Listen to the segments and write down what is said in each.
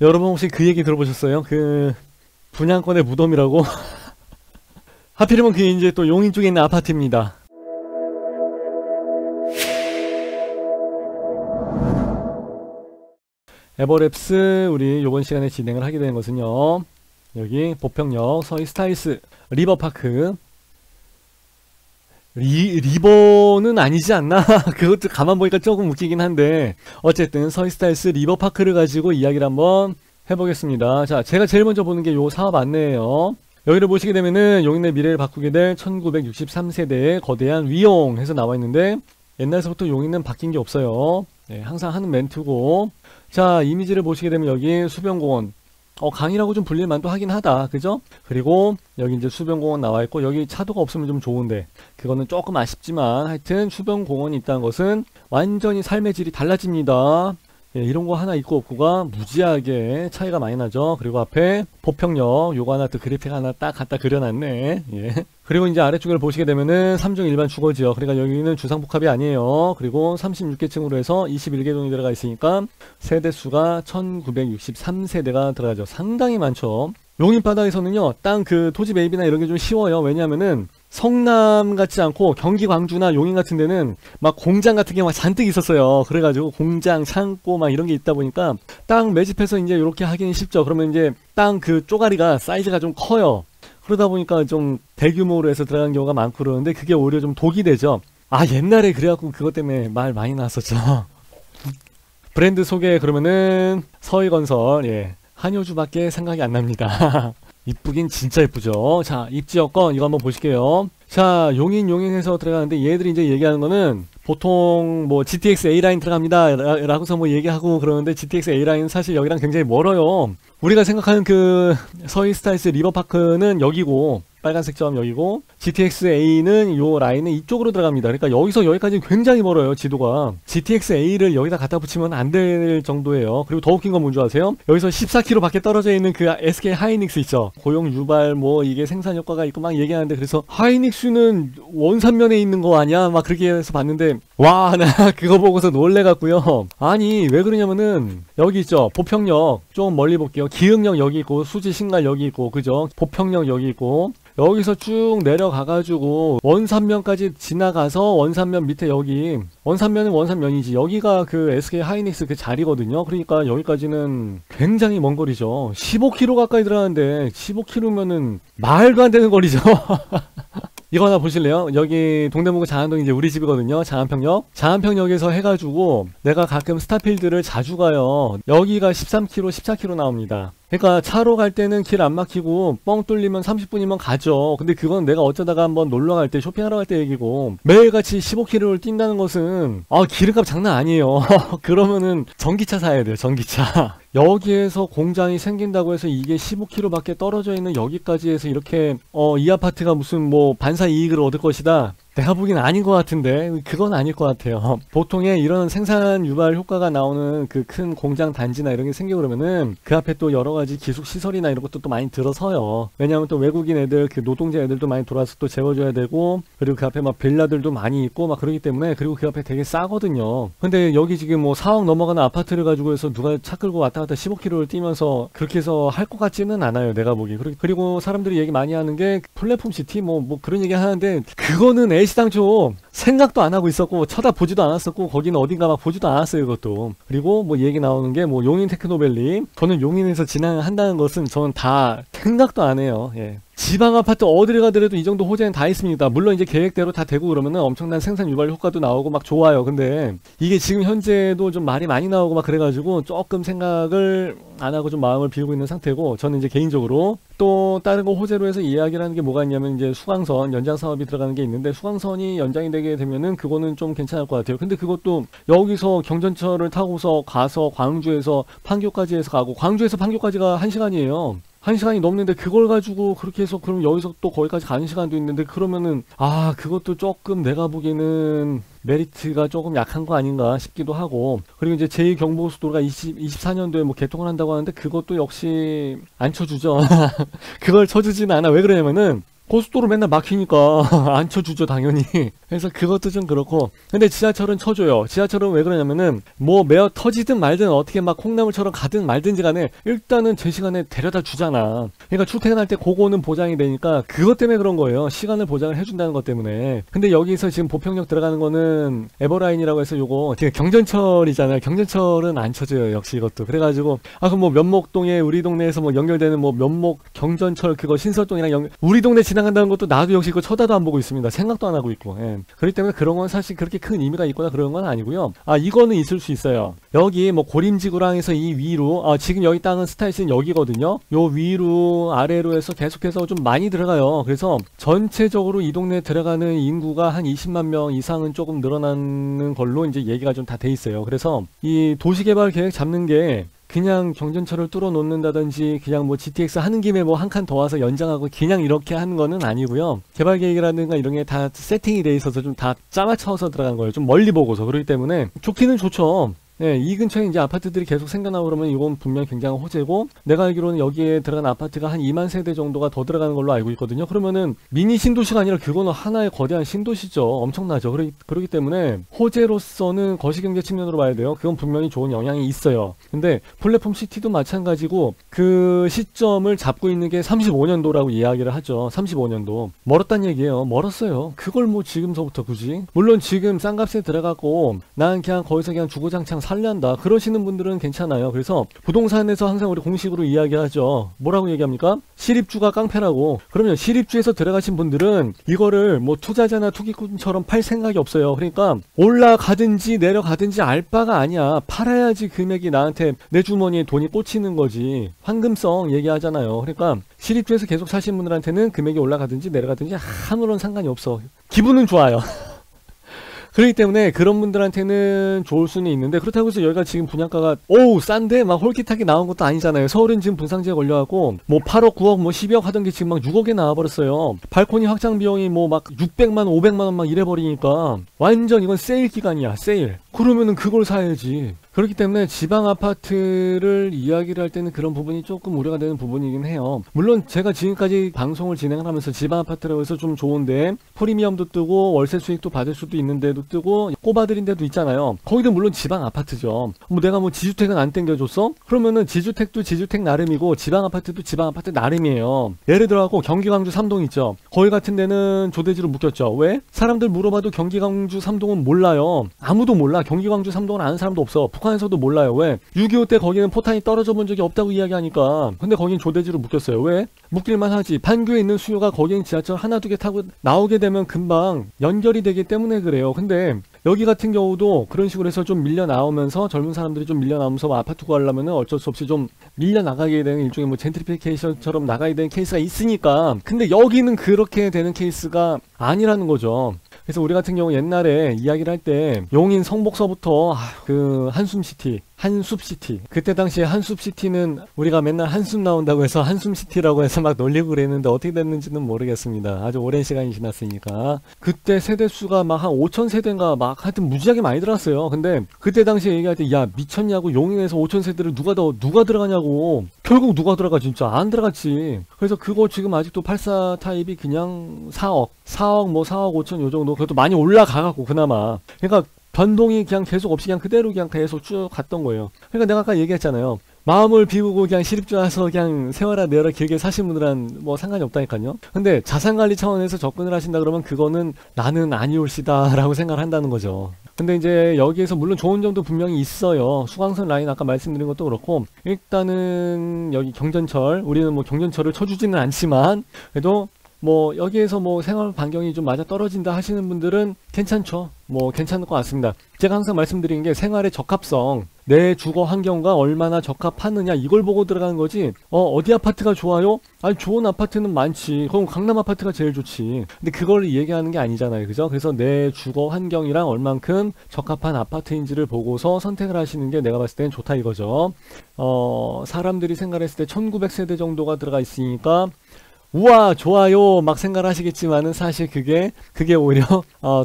여러분 혹시 그 얘기 들어보셨어요? 그 분양권의 무덤이라고? 하필이면 그게 이제 또 용인 쪽에 있는 아파트입니다. 에버랩스 우리 요번 시간에 진행을 하게 되는 것은요, 여기 보평역 서희스타일스 리버파크. 리버는 아니지 않나? 그것도 가만 보니까 조금 웃기긴 한데, 어쨌든 서희스타일스 리버파크를 가지고 이야기를 한번 해보겠습니다. 자, 제가 제일 먼저 보는 게 요 사업 안내예요. 여기를 보시게 되면은 용인의 미래를 바꾸게 될 1963세대의 거대한 위용 해서 나와 있는데, 옛날서부터 용인은 바뀐 게 없어요. 네, 항상 하는 멘트고. 자, 이미지를 보시게 되면 여기 수변공원, 강이라고 좀 불릴 만도 하긴 하다, 그죠? 그리고 여기 이제 수변공원 나와 있고, 여기 차도가 없으면 좀 좋은데 그거는 조금 아쉽지만, 하여튼 수변공원이 있다는 것은 완전히 삶의 질이 달라집니다. 예, 이런 거 하나 있고 없고가 무지하게 차이가 많이 나죠. 그리고 앞에 보평역 요거 하나 또 그래픽 하나 딱 갖다 그려놨네. 예. 그리고 이제 아래쪽을 보시게 되면은 3중 일반 주거지요. 그러니까 여기는 주상복합이 아니에요. 그리고 36개층으로 해서 21개동이 들어가 있으니까 세대수가 1963세대가 들어가죠. 상당히 많죠. 용인 바닥에서는요, 땅 그 토지 매입이나 이런 게 좀 쉬워요. 왜냐하면은 성남 같지 않고 경기 광주나 용인 같은 데는 막 공장 같은 게 막 잔뜩 있었어요. 그래가지고 공장, 창고 막 이런 게 있다 보니까 땅 매집해서 이제 이렇게 하기는 쉽죠. 그러면 이제 땅 그 쪼가리가 사이즈가 좀 커요. 그러다 보니까 좀 대규모로 해서 들어간 경우가 많고 그러는데, 그게 오히려 좀 독이 되죠. 아, 옛날에 그래갖고 그것 때문에 말 많이 나왔었죠. 브랜드 소개 그러면은 서희건설, 예, 한효주밖에 생각이 안 납니다. 이쁘긴 진짜 이쁘죠. 자, 입지 여건 이거 한번 보실게요. 자, 용인에서 들어가는데, 얘들이 이제 얘기하는 거는 보통 뭐 GTX A라인 들어갑니다 라고서 뭐 얘기하고 그러는데, GTX A라인은 사실 여기랑 굉장히 멀어요. 우리가 생각하는 그 서희스타일스 리버파크는 여기고, 빨간색 점 여기고, GTX A는 요 라인은 이쪽으로 들어갑니다. 그러니까 여기서 여기까지 굉장히 멀어요, 지도가. GTX A를 여기다 갖다 붙이면 안 될 정도예요. 그리고 더 웃긴 건 뭔지 아세요? 여기서 14km 밖에 떨어져 있는 그 SK 하이닉스 있죠. 고용 유발 뭐 이게 생산 효과가 있고 막 얘기하는데, 그래서 하이닉스는 원산면에 있는 거 아니야? 막 그렇게 해서 봤는데, 와, 나 그거 보고서 놀래갖고요. 아니, 왜 그러냐면은 여기 있죠. 보평역 좀 멀리 볼게요. 기흥역 여기 있고, 수지 신갈 여기 있고, 그죠? 보평역 여기 있고, 여기서 쭉 내려가가지고 원산면까지 지나가서 원산면 밑에 여기, 원산면은 원산면이지, 여기가 그 SK 하이닉스 그 자리거든요. 그러니까 여기까지는 굉장히 먼 거리죠. 15km 가까이 들어가는데 15km면은 말도 안 되는 거리죠. 이거 하나 보실래요? 여기 동대문구 장안동 이제 우리 집이거든요. 장안평역. 장안평역에서 해가지고 내가 가끔 스타필드를 자주 가요. 여기가 13km, 14km 나옵니다. 그러니까 차로 갈 때는 길 안 막히고 뻥 뚫리면 30분이면 가죠. 근데 그건 내가 어쩌다가 한번 놀러 갈 때, 쇼핑하러 갈 때 얘기고, 매일같이 15km를 뛴다는 것은 기름값 장난 아니에요. 그러면은 전기차 사야 돼요, 전기차. 여기에서 공장이 생긴다고 해서 이게 15km 밖에 떨어져 있는 여기까지 해서 이렇게 이 아파트가 무슨 뭐 반사 이익을 얻을 것이다, 내가 보기엔 아닌 것 같은데, 그건 아닐 것 같아요. 보통에 이런 생산 유발 효과가 나오는 그 큰 공장 단지나 이런 게 생기고 그러면은 그 앞에 또 여러 가지 기숙 시설이나 이런 것도 또 많이 들어서요. 왜냐하면 또 외국인 애들, 그 노동자 애들도 많이 돌아와서 또 재워줘야 되고, 그리고 그 앞에 막 빌라들도 많이 있고 막 그러기 때문에, 그리고 그 앞에 되게 싸거든요. 근데 여기 지금 뭐 4억 넘어가는 아파트를 가지고 해서 누가 차 끌고 왔다 갔다 15km를 뛰면서 그렇게 해서 할 것 같지는 않아요, 내가 보기. 그리고 사람들이 얘기 많이 하는 게 플랫폼 시티 뭐 그런 얘기 하는데, 그거는 애시당초 생각도 안 하고 있었고 쳐다보지도 않았었고, 거기는 어딘가 막 보지도 않았어요, 이것도. 그리고 뭐 얘기 나오는 게 뭐 용인 테크노밸리, 저는 용인에서 진행한다는 것은 저는 다 생각도 안 해요. 예. 지방 아파트 어디를 가더라도 이 정도 호재는 다 있습니다. 물론 이제 계획대로 다 되고 그러면은 엄청난 생산 유발 효과도 나오고 막 좋아요. 근데 이게 지금 현재도 좀 말이 많이 나오고 막 그래가지고 조금 생각을 안 하고 좀 마음을 비우고 있는 상태고, 저는 이제 개인적으로 또 다른 거 호재로 해서 이야기를 하는 게 뭐가 있냐면, 이제 수강선 연장 사업이 들어가는 게 있는데, 수강선이 연장이 되게 되면은 그거는 좀 괜찮을 것 같아요. 근데 그것도 여기서 경전철을 타고서 가서 광주에서 판교까지 해서 가고, 광주에서 판교까지가 1시간이에요. 1시간이 넘는데 그걸 가지고 그렇게 해서 그럼 여기서 또 거기까지 가는 시간도 있는데, 그러면은 그것도 조금 내가 보기에는 메리트가 조금 약한 거 아닌가 싶기도 하고. 그리고 이제 제2경부고속도로가 24년도에 뭐 개통을 한다고 하는데, 그것도 역시 안 쳐주죠. 그걸 쳐주진 않아. 왜 그러냐면은 고속도로 맨날 막히니까 안 쳐주죠 당연히. 그래서 그것도 좀 그렇고. 근데 지하철은 쳐줘요. 지하철은 왜 그러냐면은 뭐 매어 터지든 말든 어떻게 막 콩나물처럼 가든 말든지 간에 일단은 제 시간에 데려다 주잖아. 그러니까 출퇴근할 때 그거는 보장이 되니까 그것 때문에 그런 거예요. 시간을 보장을 해준다는 것 때문에. 근데 여기서 지금 보평역 들어가는 거는 에버라인이라고 해서 요거 지금 경전철이잖아요. 경전철은 안 쳐줘요. 역시 이것도. 그래가지고 그럼 뭐 면목동에 우리 동네에서 뭐 연결되는 뭐 면목 경전철 그거 신설동이랑 우리 동네 지나간다는 것도 나도 역시 그거 쳐다도 안 보고 있습니다. 생각도 안 하고 있고. 예. 그렇기 때문에 그런 건 사실 그렇게 큰 의미가 있거나 그런 건 아니고요. 이거는 있을 수 있어요. 여기 뭐 고림지구랑 해서 이 위로 지금 여기 땅은 스타일스는 여기거든요. 요 위로 아래로 해서 계속해서 좀 많이 들어가요. 그래서 전체적으로 이 동네에 들어가는 인구가 한 20만 명 이상은 조금 늘어나는 걸로 이제 얘기가 좀 다 돼 있어요. 그래서 이 도시개발 계획 잡는 게 그냥 경전철을 뚫어 놓는다든지 그냥 뭐 GTX 하는 김에 뭐 한 칸 더 와서 연장하고 그냥 이렇게 하는 거는 아니고요. 개발 계획이라든가 이런 게 다 세팅이 돼 있어서 좀 다 짜맞춰서 들어간 거예요. 좀 멀리 보고서. 그렇기 때문에 좋기는 좋죠. 예, 이 근처에 이제 아파트들이 계속 생겨나고 그러면 이건 분명 굉장한 호재고, 내가 알기로는 여기에 들어간 아파트가 한 2만 세대 정도가 더 들어가는 걸로 알고 있거든요. 그러면은 미니 신도시가 아니라 그거는 하나의 거대한 신도시죠. 엄청나죠. 그렇기 때문에 호재로서는 거시경제 측면으로 봐야 돼요. 그건 분명히 좋은 영향이 있어요. 근데 플랫폼 시티도 마찬가지고 그 시점을 잡고 있는 게 35년도라고 이야기를 하죠. 35년도. 멀었단 얘기예요. 멀었어요. 그걸 뭐 지금서부터 굳이. 물론 지금 싼 값에 들어가고 난 그냥 거기서 그냥 주구장창 살란다 그러시는 분들은 괜찮아요. 그래서 부동산에서 항상 우리 공식으로 이야기하죠. 뭐라고 얘기합니까? 실입주가 깡패라고. 그러면 실입주에서 들어가신 분들은 이거를 뭐 투자자나 투기꾼처럼 팔 생각이 없어요. 그러니까 올라가든지 내려가든지 알 바가 아니야. 팔아야지 금액이 나한테 내 주머니에 돈이 꽂히는 거지. 황금성 얘기하잖아요. 그러니까 실입주에서 계속 사신 분들한테는 금액이 올라가든지 내려가든지 아무런 상관이 없어. 기분은 좋아요. 그렇기 때문에 그런 분들한테는 좋을 수는 있는데, 그렇다고 해서 여기가 지금 분양가가 싼데 막 홀깃하게 나온 것도 아니잖아요. 서울은 지금 분상제에 걸려갖고 뭐 8억 9억 뭐 12억 하던 게 지금 막 6억에 나와버렸어요. 발코니 확장 비용이 뭐 막 600만 500만원 막 이래버리니까 완전 이건 세일 기간이야. 세일. 그러면은 그걸 사야지. 그렇기 때문에 지방 아파트를 이야기를 할 때는 그런 부분이 조금 우려가 되는 부분이긴 해요. 물론 제가 지금까지 방송을 진행을 하면서 지방 아파트라고 해서 좀 좋은데 프리미엄도 뜨고 월세 수익도 받을 수도 있는데도 뜨고 꼽아드린 데도 있잖아요. 거기도 물론 지방 아파트죠. 뭐 내가 뭐 지주택은 안 땡겨줬어? 그러면은 지주택도 지주택 나름이고 지방 아파트도 지방 아파트 나름이에요. 예를 들어갖고 경기 광주 3동 있죠. 거기 같은 데는 조대지로 묶였죠. 왜? 사람들 물어봐도 경기 광주 3동은 몰라요. 아무도 몰라. 경기 광주 3동은 아는 사람도 없어. 북한에서도 몰라요. 왜? 6.25 때 거기는 포탄이 떨어져 본 적이 없다고 이야기하니까. 근데 거긴 조대지로 묶였어요. 왜? 묶일만 하지. 판교에 있는 수요가 거기는 지하철 하나 두 개 타고 나오게 되면 금방 연결이 되기 때문에 그래요. 근데 여기 같은 경우도 그런 식으로 해서 좀 밀려 나오면서 젊은 사람들이 좀 밀려 나오면서 뭐 아파트 구하려면은 어쩔 수 없이 좀 밀려 나가게 되는 일종의 뭐 젠트리피케이션처럼 나가야 되는 케이스가 있으니까. 근데 여기는 그렇게 되는 케이스가 아니라는 거죠. 그래서 우리 같은 경우 옛날에 이야기를 할 때 용인 성복서부터 그 한숲시티 그때 당시에 한숲시티는 우리가 맨날 한숨 나온다고 해서 한숨시티라고 해서 막 놀리고 그랬는데 어떻게 됐는지는 모르겠습니다. 아주 오랜 시간이 지났으니까. 그때 세대수가 막 한 5천 세대인가 막 하여튼 무지하게 많이 들어왔어요. 근데 그때 당시에 얘기할 때 야 미쳤냐고, 용인에서 5천 세대를 누가 들어가냐고. 결국 누가 들어가? 진짜 안 들어갔지. 그래서 그거 지금 아직도 84 타입이 그냥 4억 뭐 4억 5천 요 정도. 그것도 많이 올라가갖고 그나마. 그러니까 변동이 그냥 계속 없이 그냥 그대로 그냥 계속 쭉 갔던 거예요. 그러니까 내가 아까 얘기했잖아요. 마음을 비우고 그냥 시립주 와서 그냥 세월아 내어라 길게 사신 분들은 뭐 상관이 없다니까요. 근데 자산관리 차원에서 접근을 하신다 그러면 그거는 나는 아니올시다 라고 생각을 한다는 거죠. 근데 이제 여기에서 물론 좋은 점도 분명히 있어요. 수강선 라인 아까 말씀드린 것도 그렇고, 일단은 여기 경전철, 우리는 뭐 경전철을 쳐주지는 않지만 그래도 뭐 여기에서 뭐 생활 반경이 좀 맞아 떨어진다 하시는 분들은 괜찮죠. 뭐 괜찮을 것 같습니다. 제가 항상 말씀드리는 게 생활의 적합성, 내 주거 환경과 얼마나 적합하느냐 이걸 보고 들어가는 거지. 어디 아파트가 좋아요? 아니 좋은 아파트는 많지. 그럼 강남 아파트가 제일 좋지. 근데 그걸 얘기하는 게 아니잖아요. 그죠? 그래서 내 주거 환경이랑 얼만큼 적합한 아파트인지를 보고서 선택을 하시는 게 내가 봤을 땐 좋다 이거죠. 사람들이 생각했을 때 1900세대 정도가 들어가 있으니까 우와 좋아요 막 생각을 하시겠지만은 사실 그게 오히려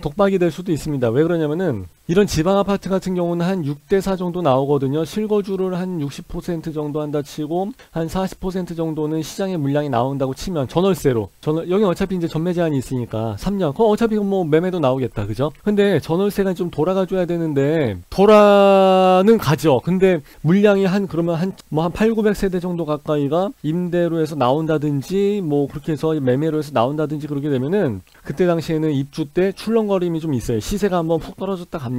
독박이 될 수도 있습니다. 왜 그러냐면은 이런 지방 아파트 같은 경우는 한 6대4 정도 나오거든요. 실거주를 한 60% 정도 한다 치고 한 40% 정도는 시장의 물량이 나온다고 치면 전월세로 여기 어차피 이제 전매 제한이 있으니까 3년 그럼 어차피 뭐 매매도 나오겠다 그죠? 근데 전월세가 좀 돌아가 줘야 되는데 돌아는 가죠. 근데 물량이 그러면 한 8, 900세대 정도 가까이가 임대로 해서 나온다든지 뭐 그렇게 해서 매매로 해서 나온다든지 그러게 되면은 그때 당시에는 입주 때 출렁거림이 좀 있어요. 시세가 한번 푹 떨어졌다 갑니다.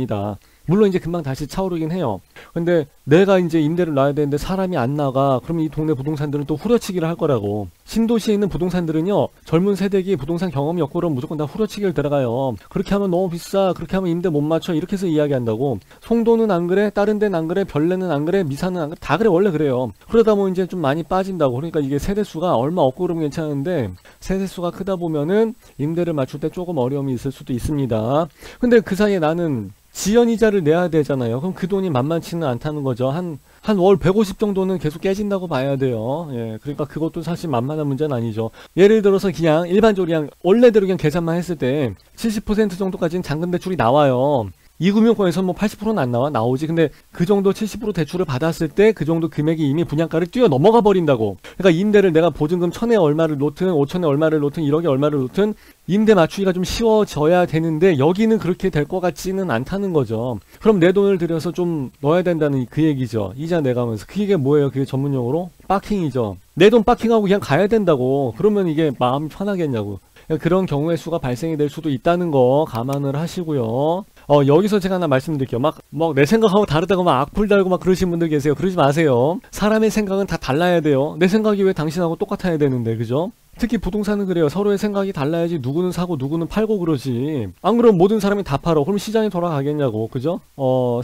물론 이제 금방 다시 차오르긴 해요. 근데 내가 이제 임대를 놔야 되는데 사람이 안 나가. 그러면 이 동네 부동산들은 또 후려치기를 할 거라고. 신도시에 있는 부동산들은요, 젊은 세대기 부동산 경험이 없고 그러면 무조건 다 후려치기를 들어가요. 그렇게 하면 너무 비싸. 그렇게 하면 임대 못 맞춰. 이렇게 해서 이야기한다고. 송도는 안 그래? 다른 데는 안 그래? 별내는 안 그래? 미사는 안 그래? 다 그래. 원래 그래요. 그러다 보면 이제 좀 많이 빠진다고. 그러니까 이게 세대수가 얼마 없고 그러면 괜찮은데 세대수가 크다 보면은 임대를 맞출 때 조금 어려움이 있을 수도 있습니다. 근데 그 사이에 나는 지연이자를 내야 되잖아요. 그럼 그 돈이 만만치는 않다는 거죠. 한 월 150 정도는 계속 깨진다고 봐야 돼요. 예, 그러니까 그것도 사실 만만한 문제는 아니죠. 예를 들어서 그냥 일반적으로 그냥 원래대로 그냥 계산만 했을 때 70% 정도까지는 잔금 대출이 나와요. 이금융권에서 뭐 80%는 안 나오지. 근데 그 정도 70% 대출을 받았을 때 그 정도 금액이 이미 분양가를 뛰어 넘어가 버린다고. 그러니까 임대를 내가 보증금 1000에 얼마를 놓든 5000에 얼마를 놓든 1억에 얼마를 놓든 임대 맞추기가 좀 쉬워져야 되는데 여기는 그렇게 될 것 같지는 않다는 거죠. 그럼 내 돈을 들여서 좀 넣어야 된다는 그 얘기죠. 이자 내가면서. 그게 뭐예요? 그게 전문용어로? 빠킹이죠. 내 돈 빠킹하고 그냥 가야 된다고. 그러면 이게 마음이 편하겠냐고. 그런 경우의 수가 발생이 될 수도 있다는 거 감안을 하시고요. 여기서 제가 하나 말씀드릴게요. 막 내 생각하고 다르다고 막 악플 달고 막 그러신 분들 계세요. 그러지 마세요. 사람의 생각은 다 달라야 돼요. 내 생각이 왜 당신하고 똑같아야 되는데, 그죠? 특히 부동산은 그래요. 서로의 생각이 달라야지 누구는 사고 누구는 팔고 그러지. 안 그러면 모든 사람이 다 팔어. 그럼 시장이 돌아가겠냐고. 그죠?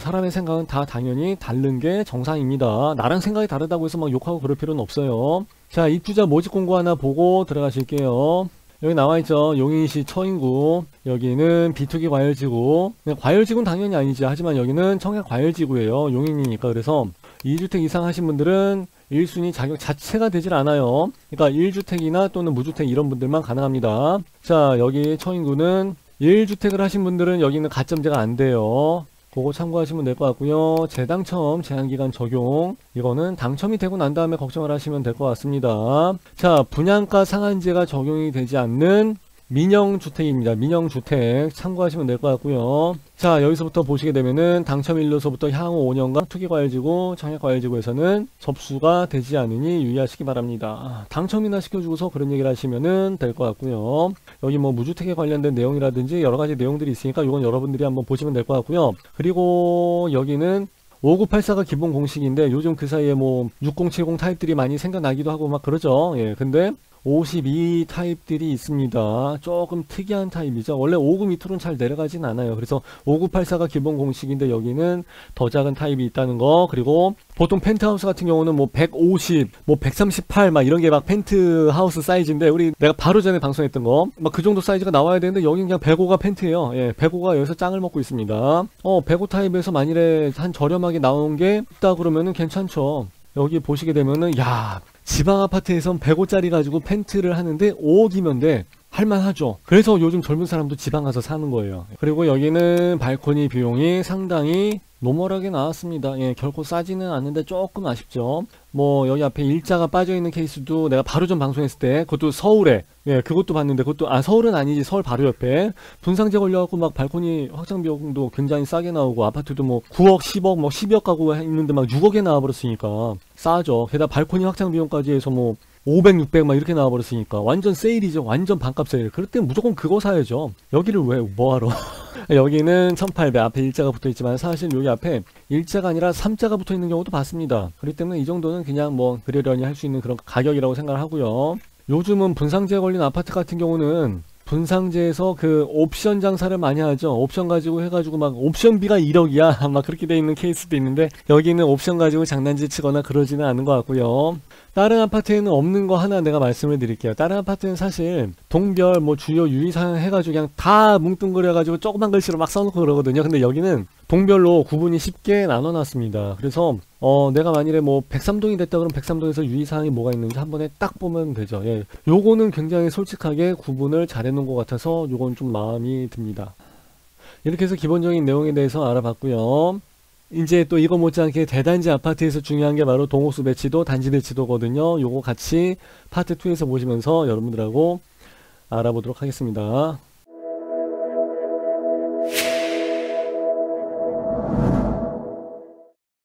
사람의 생각은 다 당연히 다른 게 정상입니다. 나랑 생각이 다르다고 해서 막 욕하고 그럴 필요는 없어요. 자, 입주자 모집 공고 하나 보고 들어가실게요. 여기 나와있죠. 용인시 처인구. 여기는 비투기 과열지구. 과열지구는 당연히 아니지. 하지만 여기는 청약 과열지구예요. 용인이니까. 그래서 2주택 이상 하신 분들은 1순위 자격 자체가 되질 않아요. 그러니까 1주택이나 또는 무주택 이런 분들만 가능합니다. 자, 여기 처인구는 1주택을 하신 분들은 여기는 가점제가 안 돼요. 그거 참고하시면 될 것 같고요. 재당첨 제한기간 적용, 이거는 당첨이 되고 난 다음에 걱정을 하시면 될 것 같습니다. 자, 분양가 상한제가 적용이 되지 않는 민영주택입니다. 민영주택 참고하시면 될 것 같고요. 자, 여기서부터 보시게 되면은 당첨일로서부터 향후 5년간 투기과열지구, 청약과열지구에서는 접수가 되지 않으니 유의하시기 바랍니다. 당첨이나 시켜주고서 그런 얘기를 하시면은 될 것 같고요. 여기 뭐 무주택에 관련된 내용이라든지 여러가지 내용들이 있으니까 이건 여러분들이 한번 보시면 될 것 같고요. 그리고 여기는 5984가 기본 공식인데 요즘 그 사이에 뭐 6070 타입들이 많이 생겨나기도 하고 막 그러죠. 예, 근데 52 타입들이 있습니다. 조금 특이한 타입이죠. 원래 59 밑으로는 잘 내려가진 않아요. 그래서 5984가 기본 공식인데 여기는 더 작은 타입이 있다는 거. 그리고 보통 펜트하우스 같은 경우는 뭐 150, 뭐 138 막 이런 게 막 펜트하우스 사이즈인데 내가 바로 전에 방송했던 거 막 그 정도 사이즈가 나와야 되는데 여기는 그냥 105가 펜트예요. 예, 105가 여기서 짱을 먹고 있습니다. 105 타입에서 만일에 한 저렴하게 나온 게 있다 그러면은 괜찮죠. 여기 보시게 되면은 야, 지방 아파트에선 105짜리 가지고 펜트를 하는데 5억이면 돼. 할만하죠. 그래서 요즘 젊은 사람도 지방 가서 사는 거예요. 그리고 여기는 발코니 비용이 상당히 노멀하게 나왔습니다. 예, 결코 싸지는 않는데 조금 아쉽죠. 뭐 여기 앞에 일자가 빠져있는 케이스도 내가 바로 전 방송했을 때 그것도 서울에, 예, 그것도 봤는데 그것도 서울은 아니지. 서울 바로 옆에 분상제 걸려갖고 막 발코니 확장 비용도 굉장히 싸게 나오고 아파트도 뭐 9억 10억 뭐 12억 가구 있는데 막 6억에 나와버렸으니까 싸죠. 게다가 발코니 확장 비용까지 해서 뭐 500, 600 막 이렇게 나와버렸으니까 완전 세일이죠. 완전 반값 세일. 그럴 땐 무조건 그거 사야죠. 여기를 왜 뭐하러. 여기는 1800 앞에 일자가 붙어있지만 사실 여기 앞에 일자가 아니라 3자가 붙어있는 경우도 봤습니다. 그렇기 때문에 이 정도는 그냥 뭐 그러려니 할 수 있는 그런 가격이라고 생각을 하고요. 요즘은 분상제에 걸린 아파트 같은 경우는 분상제에서 그 옵션 장사를 많이 하죠. 옵션 가지고 해가지고 막 옵션비가 1억이야 막 그렇게 돼 있는 케이스도 있는데 여기는 옵션 가지고 장난질 치거나 그러지는 않은 것 같고요. 다른 아파트에는 없는 거 하나 내가 말씀을 드릴게요. 다른 아파트는 사실 동별 뭐 주요 유의사항 해가지고 그냥 다 뭉뚱그려가지고 조그만 글씨로 막 써놓고 그러거든요. 근데 여기는 동별로 구분이 쉽게 나눠놨습니다. 그래서 내가 만일에 뭐 103동이 됐다 그러면 103동에서 유의사항이 뭐가 있는지 한 번에 딱 보면 되죠. 예. 요거는 굉장히 솔직하게 구분을 잘 해놓은 것 같아서 요건 좀 마음이 듭니다. 이렇게 해서 기본적인 내용에 대해서 알아봤고요. 이제 또 이거 못지않게 대단지 아파트에서 중요한 게 바로 동호수 배치도, 단지 배치도거든요. 요거 같이 파트 2에서 보시면서 여러분들하고 알아보도록 하겠습니다.